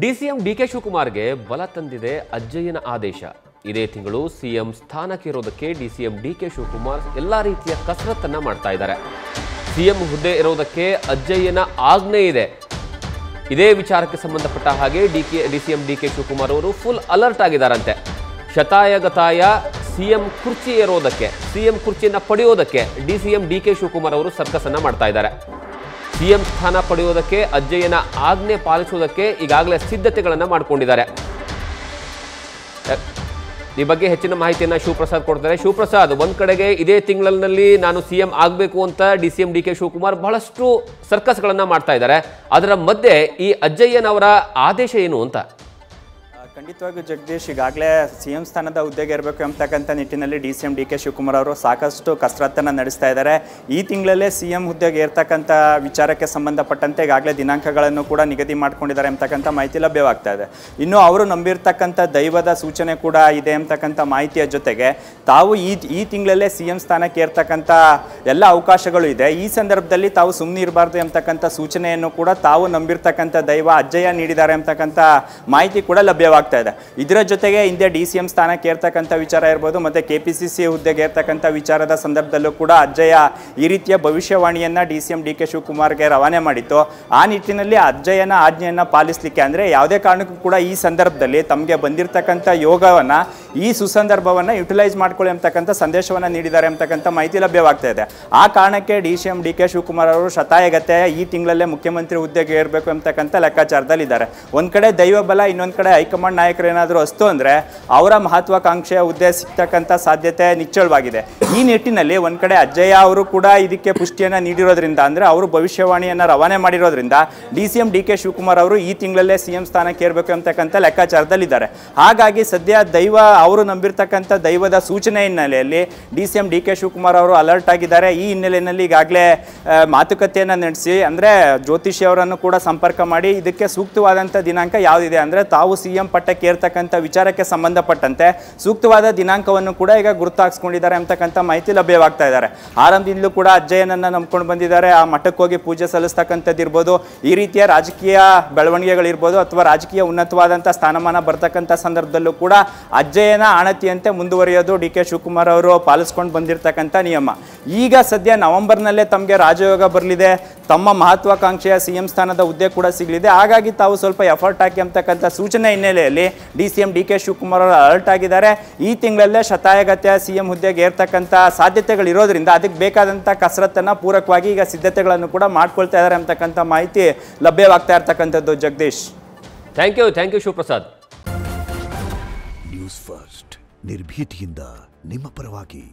DCM DK ಶಿವಕುಮಾರ್ಗೆ ಬಲ ತಂದಿದೆ ಅಜ್ಜಯ್ಯನ ಆದೇಶ. ಇದೇ ತಿಂಗಳು ಸಿಎಂ ಸ್ಥಾನಕ್ಕೆ ಇರೋದಕ್ಕೆ ಡಿಸಿಎಂ ಡಿಕೆ ಶಿವಕುಮಾರ್ ಎಲ್ಲಾ ರೀತಿಯ ಕಸರತ್ತನ್ನ ಮಾಡ್ತಾ ಇದ್ದಾರೆ. ಸಿಎಂ ಹುದ್ದೆ ಇರೋದಕ್ಕೆ ಅಜ್ಜಯ್ಯನ ಆಜ್ಞೆ ಇದೆ. ಇದೇ ವಿಚಾರಕ್ಕೆ ಸಂಬಂಧಪಟ್ಟ ಹಾಗೆ ಡಿಸಿಎಂ ಡಿಕೆ ಶಿವಕುಮಾರ್ ಅವರು ಫುಲ್ ಅಲರ್ಟ್ ಆಗಿದ್ದಾರಂತೆ. ಶತಾಯಗತಾಯ ಸಿಎಂ ಕುರ್ಚಿ ಏರೋದಕ್ಕೆ, ಸಿಎಂ ಕುರ್ಚಿಯನ್ನು ಪಡೆಯೋದಕ್ಕೆ ಡಿಸಿಎಂ ಡಿಕೆ ಶಿವಕುಮಾರ್ ಅವರು ಸರ್ಕಸ್ ಅನ್ನ ಮಾಡ್ತಾ ಇದ್ದಾರೆ. ಸಿಎಂ ಸ್ಥಾನ ಪಡೆಯೋದಕ್ಕೆ ಅಜ್ಜಯ್ಯನ ಆಜ್ಞೆ ಪಾಲಿಸುವುದಕ್ಕೆ ಈಗಾಗಲೇ ಸಿದ್ಧತೆಗಳನ್ನು ಮಾಡಿಕೊಂಡಿದ್ದಾರೆ. ಈ ಬಗ್ಗೆ ಹೆಚ್ಚಿನ ಮಾಹಿತಿಯನ್ನು ಶಿವಪ್ರಸಾದ್ ಕೊಡ್ತಾರೆ. ಶಿವಪ್ರಸಾದ್, ಒಂದ್ ಕಡೆಗೆ ಇದೇ ತಿಂಗಳಲ್ಲಿ ನಾನು ಸಿಎಂ ಆಗಬೇಕು ಅಂತ ಡಿಸಿಎಂ ಡಿಕೆ ಶಿವಕುಮಾರ್ ಬಹಳಷ್ಟು ಸರ್ಕಸ್ಗಳನ್ನ ಮಾಡ್ತಾ ಇದ್ದಾರೆ. ಅದರ ಮಧ್ಯೆ ಈ ಅಜ್ಜಯ್ಯನವರ ಆದೇಶ ಏನು ಅಂತ? ಖಂಡಿತವಾಗಿಯೂ ಜಗದೀಶ್, ಈಗಾಗಲೇ ಸಿಎಂ ಸ್ಥಾನದ ಹುದ್ದೆಗೆ ಇರಬೇಕು ಎಂಬತಕ್ಕಂಥ ನಿಟ್ಟಿನಲ್ಲಿ ಡಿಸಿಎಂ ಡಿಕೆ ಶಿವಕುಮಾರ್ ಅವರು ಸಾಕಷ್ಟು ಕಸರತ್ತನ್ನು ನಡೆಸ್ತಾ ಇದ್ದಾರೆ. ಈ ತಿಂಗಳಲ್ಲೇ ಸಿಎಂ ಹುದ್ದೆಗೆ ಇರ್ತಕ್ಕಂಥ ವಿಚಾರಕ್ಕೆ ಸಂಬಂಧಪಟ್ಟಂತೆ ಈಗಾಗಲೇ ದಿನಾಂಕಗಳನ್ನು ಕೂಡ ನಿಗದಿ ಮಾಡ್ಕೊಂಡಿದ್ದಾರೆ ಎಂಬತಕ್ಕಂಥ ಮಾಹಿತಿ ಲಭ್ಯವಾಗ್ತಾ ಇದೆ. ಇನ್ನು ಅವರು ನಂಬಿರ್ತಕ್ಕಂಥ ದೈವದ ಸೂಚನೆ ಕೂಡ ಇದೆ ಎಂಬತಕ್ಕಂಥ ಮಾಹಿತಿಯ ಜೊತೆಗೆ ತಾವು ಈ ತಿಂಗಳಲ್ಲೇ ಸಿಎಂ ಸ್ಥಾನಕ್ಕೆ ಇರ್ತಕ್ಕಂಥ ಎಲ್ಲ ಅವಕಾಶಗಳು ಇದೆ. ಈ ಸಂದರ್ಭದಲ್ಲಿ ತಾವು ಸುಮ್ಮನೆ ಇರಬಾರ್ದು ಎಂಬತಕ್ಕಂಥ ಸೂಚನೆಯನ್ನು ಕೂಡ ತಾವು ನಂಬಿರ್ತಕ್ಕಂಥ ದೈವ ಅಜ್ಜಯ್ಯ ನೀಡಿದ್ದಾರೆ ಎಂಬತಕ್ಕಂಥ ಮಾಹಿತಿ ಕೂಡ ಲಭ್ಯವಾಗ್ತಾ ಇದೆ. ಇದರ ಜೊತೆಗೆ ಹಿಂದೆ ಡಿಸಿಎಂ ಸ್ಥಾನಕ್ಕೆ ಇರ್ತಕ್ಕಂಥ ವಿಚಾರ ಇರ್ಬೋದು, ಮತ್ತೆ ಕೆಪಿಸಿಸಿ ಹುದ್ದೆಗೆ ಇರ್ತಕ್ಕಂಥ ವಿಚಾರದ ಸಂದರ್ಭದಲ್ಲೂ ಕೂಡ ಅಜ್ಜಯ್ಯ ಈ ರೀತಿಯ ಭವಿಷ್ಯವಾಣಿಯನ್ನ ಡಿಸಿಎಂ ಡಿಕೆ ಶಿವಕುಮಾರ್ಗೆ ರವಾನೆ ಮಾಡಿತ್ತು. ಆ ನಿಟ್ಟಿನಲ್ಲಿ ಅಜ್ಜಯ್ಯನ ಆಜ್ಞೆಯನ್ನ ಪಾಲಿಸಲಿಕ್ಕೆ ಅಂದ್ರೆ ಯಾವುದೇ ಕಾರಣಕ್ಕೂ ಕೂಡ ಈ ಸಂದರ್ಭದಲ್ಲಿ ತಮಗೆ ಬಂದಿರತಕ್ಕಂಥ ಯೋಗವನ್ನ, ಈ ಸುಸಂದರ್ಭವನ್ನ ಯುಟಿಲೈಸ್ ಮಾಡ್ಕೊಳ್ಳಿ ಅಂತಕ್ಕಂಥ ಸಂದೇಶವನ್ನ ನೀಡಿದ್ದಾರೆ ಅಂತಕ್ಕಂಥ ಮಾಹಿತಿ ಲಭ್ಯವಾಗ್ತಾ ಇದೆ. ಆ ಕಾರಣಕ್ಕೆ ಡಿಸಿಎಂ ಡಿಕೆ ಶಿವಕುಮಾರ್ ಅವರು ಶತಾಯಗತಾಯ ಈ ತಿಂಗಳಲ್ಲೇ ಮುಖ್ಯಮಂತ್ರಿ ಹುದ್ದೆಗೆ ಇರಬೇಕು ಅಂತಕ್ಕಂಥ ಲೆಕ್ಕಾಚಾರದಲ್ಲಿದ್ದಾರೆ. ಒಂದ್ ಕಡೆ ದೈವ ಬಲ, ಇನ್ನೊಂದ್ ಕಡೆ ಹೈಕಮಾಂಡ್ ನಾಯಕರು ಏನಾದರೂ ಅಸ್ತು ಅಂದರೆ ಅವರ ಮಹತ್ವಾಕಾಂಕ್ಷೆಯ ಹುದ್ದೆ ಸಿಗ್ತಕ್ಕಂಥ ಸಾಧ್ಯತೆ ನಿಚ್ಚಳವಾಗಿದೆ. ಈ ನಿಟ್ಟಿನಲ್ಲಿ ಒಂದು ಕಡೆ ಅಜ್ಜಯ್ಯ ಅವರು ಕೂಡ ಇದಕ್ಕೆ ಪುಷ್ಟಿಯನ್ನು ನೀಡಿರೋದ್ರಿಂದ, ಅಂದರೆ ಅವರು ಭವಿಷ್ಯವಾಣಿಯನ್ನು ರವಾನೆ ಮಾಡಿರೋದ್ರಿಂದ ಡಿಸಿಎಂ ಡಿಕೆ ಶಿವಕುಮಾರ್ ಅವರು ಈ ತಿಂಗಳಲ್ಲೇ ಸಿಎಂ ಸ್ಥಾನಕ್ಕೆ ಇರಬೇಕು ಅಂತಕ್ಕಂಥ ಲೆಕ್ಕಾಚಾರದಲ್ಲಿದ್ದಾರೆ. ಹಾಗಾಗಿ ಸದ್ಯ ದೈವ, ಅವರು ನಂಬಿರ್ತಕ್ಕಂಥ ದೈವದ ಸೂಚನೆ ಹಿನ್ನೆಲೆಯಲ್ಲಿ ಡಿಸಿಎಂ ಡಿಕೆ ಶಿವಕುಮಾರ್ ಅವರು ಅಲರ್ಟ್ ಆಗಿದ್ದಾರೆ. ಈ ಹಿನ್ನೆಲೆಯಲ್ಲಿ ಈಗಾಗಲೇ ಮಾತುಕತೆಯನ್ನು ನಡೆಸಿ, ಅಂದರೆ ಜ್ಯೋತಿಷಿ ಅವರನ್ನು ಕೂಡ ಸಂಪರ್ಕ ಮಾಡಿ ಇದಕ್ಕೆ ಸೂಕ್ತವಾದಂಥ ದಿನಾಂಕ ಯಾವುದಿದೆ, ಅಂದರೆ ತಾವು ಸಿಎಂ ಪಟ್ಟಕ್ಕೆ ಏರ್ತಕ್ಕಂಥ ವಿಚಾರಕ್ಕೆ ಸಂಬಂಧಪಟ್ಟಂತೆ ಸೂಕ್ತವಾದ ದಿನಾಂಕವನ್ನು ಕೂಡ ಈಗ ಗುರುತಾಗಿಸ್ಕೊಂಡಿದ್ದಾರೆ ಅಂತಕ್ಕಂಥ ಮಾಹಿತಿ ಲಭ್ಯವಾಗ್ತಾ ಇದ್ದಾರೆ. ಆರಂಭದಿಂದಲೂ ಕೂಡ ಅಜ್ಜಯ್ಯನನ್ನ ನಂಬ್ಕೊಂಡು ಬಂದಿದ್ದಾರೆ. ಆ ಮಠಕ್ಕೆ ಹೋಗಿ ಪೂಜೆ ಸಲ್ಲಿಸ್ತಕ್ಕಂಥದ್ದು ಇರ್ಬೋದು, ಈ ರೀತಿಯ ರಾಜಕೀಯ ಬೆಳವಣಿಗೆಗಳಿರ್ಬೋದು, ಅಥವಾ ರಾಜಕೀಯ ಉನ್ನತವಾದಂಥ ಸ್ಥಾನಮಾನ ಬರ್ತಕ್ಕಂಥ ಸಂದರ್ಭದಲ್ಲೂ ಕೂಡ ಅಜ್ಜಯ್ಯನ ಆಣತಿಯಂತೆ ಮುಂದುವರಿಯೋದು ಡಿಕೆ ಶಿವಕುಮಾರ್ ಅವರು ಪಾಲಿಸ್ಕೊಂಡು ಬಂದಿರತಕ್ಕಂಥ ನಿಯಮ. ಈಗ ಸದ್ಯ ನವೆಂಬರ್ನಲ್ಲೇ ತಮಗೆ ರಾಜಯೋಗ ಬರಲಿದೆ, ತಮ್ಮ ಮಹತ್ವಾಕಾಂಕ್ಷೆಯ ಸಿಎಂ ಸ್ಥಾನದ ಹುದ್ದೆ ಕೂಡ ಸಿಗಲಿದೆ. ಹಾಗಾಗಿ ತಾವು ಸ್ವಲ್ಪ ಎಫರ್ಟ್ ಹಾಕಿ ಅಂತಕ್ಕಂಥ ಸೂಚನೆ ಹಿನ್ನೆಲೆಯಲ್ಲಿ ಡಿಸಿಎಂ ಡಿಕೆ ಶಿವಕುಮಾರ್ ಅವರು ಅಲರ್ಟ್ ಆಗಿದ್ದಾರೆ. ಈ ತಿಂಗಳಲ್ಲೇ ಶತಾಯಗತಾಯ ಸಿಎಂ ಹುದ್ದೆಗೆ ಏರ್ತಕ್ಕಂಥ ಸಾಧ್ಯತೆಗಳಿರೋದ್ರಿಂದ ಅದಕ್ಕೆ ಬೇಕಾದಂಥ ಕಸರತ್ತನ್ನು ಪೂರಕವಾಗಿ ಈಗ ಸಿದ್ಧತೆಗಳನ್ನು ಕೂಡ ಮಾಡ್ಕೊಳ್ತಾ ಇದ್ದಾರೆ ಅಂತಕ್ಕಂಥ ಮಾಹಿತಿ ಲಭ್ಯವಾಗ್ತಾ ಇರ್ತಕ್ಕಂಥದ್ದು. Jagadish, thank you Shivaprasad. News first, ನಿರ್ಭೀತಿಯಿಂದ ನಿಮ್ಮ ಪರವಾಗಿ.